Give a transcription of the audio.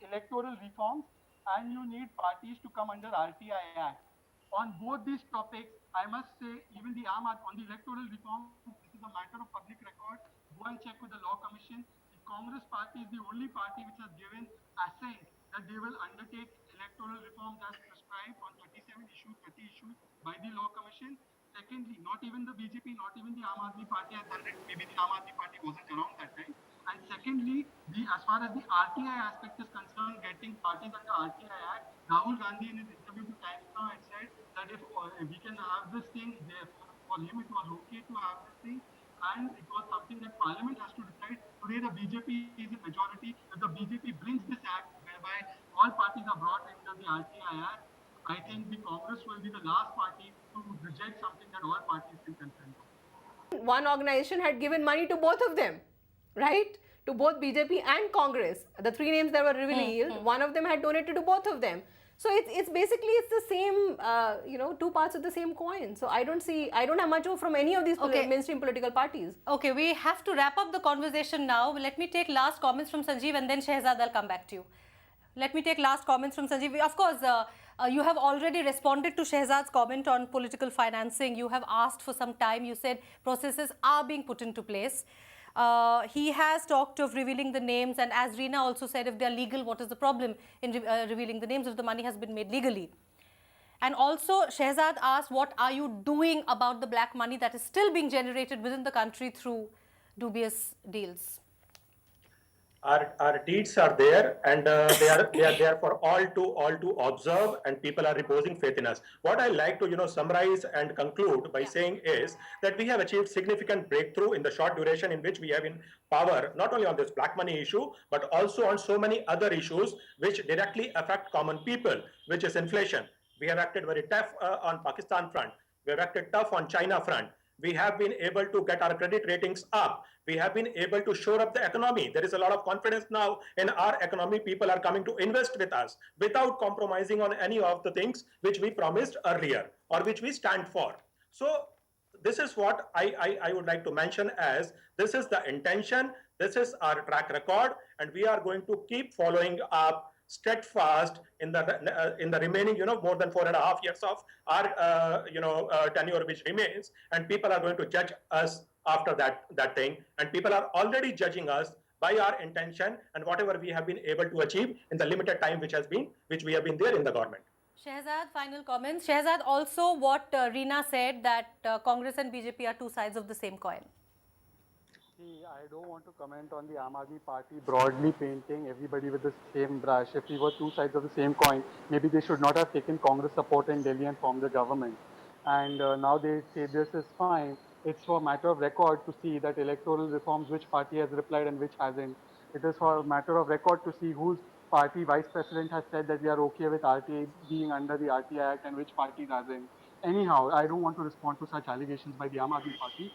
electoral reforms and you need parties to come under RTI Act. On both these topics, I must say, even the on the electoral reforms, this is a matter of public record. Go and check with the Law Commission. The Congress party is the only party which has given assent that they will undertake electoral reforms as prescribed on 37 issues, 30 issues by the Law Commission. Secondly, not even the BJP, not even the Aam Aadmi Party has done it. Maybe the Aam Aadmi Party wasn't around that time. And secondly, as far as the RTI aspect is concerned, getting parties under RTI Act, Rahul Gandhi in his interview to Times Now had said that if we can have this thing, therefore for him it was okay to have this thing, and it was something that Parliament has to decide. Today the BJP is in majority. If the BJP brings this act whereby all parties are brought under the RTI Act, I think the Congress will be the last party to reject something that all parties can consent on. One organization had given money to both of them, right? To both BJP and Congress. The three names that were revealed, one of them had donated to both of them. So it's basically the same, two parts of the same coin. So I don't have much from any of these mainstream political parties. Okay, we have to wrap up the conversation now. Let me take last comments from Sanjeev and then Shehzad, I'll come back to you. Let me take last comments from Sanjeev. Of course, you have already responded to Shehzad's comment on political financing. You have asked for some time. You said processes are being put into place. He has talked of revealing the names, and as Reena also said, if they are legal, what is the problem in revealing the names if the money has been made legally? And also, Shehzad asked, what are you doing about the black money that is still being generated within the country through dubious deals? Our deeds are there, and they are there for all to observe, and people are reposing faith in us. What I like to summarize and conclude by saying is that we have achieved significant breakthrough in the short duration in which we have in power, not only on this black money issue, but also on so many other issues which directly affect common people, which is inflation. We have acted very tough on Pakistan front. We have acted tough on China front. We have been able to get our credit ratings up. We have been able to shore up the economy. There is a lot of confidence now in our economy. People are coming to invest with us without compromising on any of the things which we promised earlier or which we stand for. So this is what I would like to mention as this is the intention, this is our track record, and we are going to keep following up steadfast in the remaining more than 4.5 years of our tenure which remains, and people are going to judge us after that thing, and people are already judging us by our intention and whatever we have been able to achieve in the limited time which we have been there in the government. Shehzad, final comments. Shehzad, also what Reena said, that Congress and BJP are two sides of the same coin. See, I don't want to comment on the Aam Aadmi Party broadly painting everybody with the same brush. If we were two sides of the same coin, maybe they should not have taken Congress support in Delhi and formed the government. And now they say this is fine. It's for a matter of record to see that electoral reforms, which party has replied and which hasn't. It is for a matter of record to see whose party vice president has said that we are okay with RTA being under the RTI Act and which party hasn't. Anyhow, I don't want to respond to such allegations by the Aam Aadmi Party.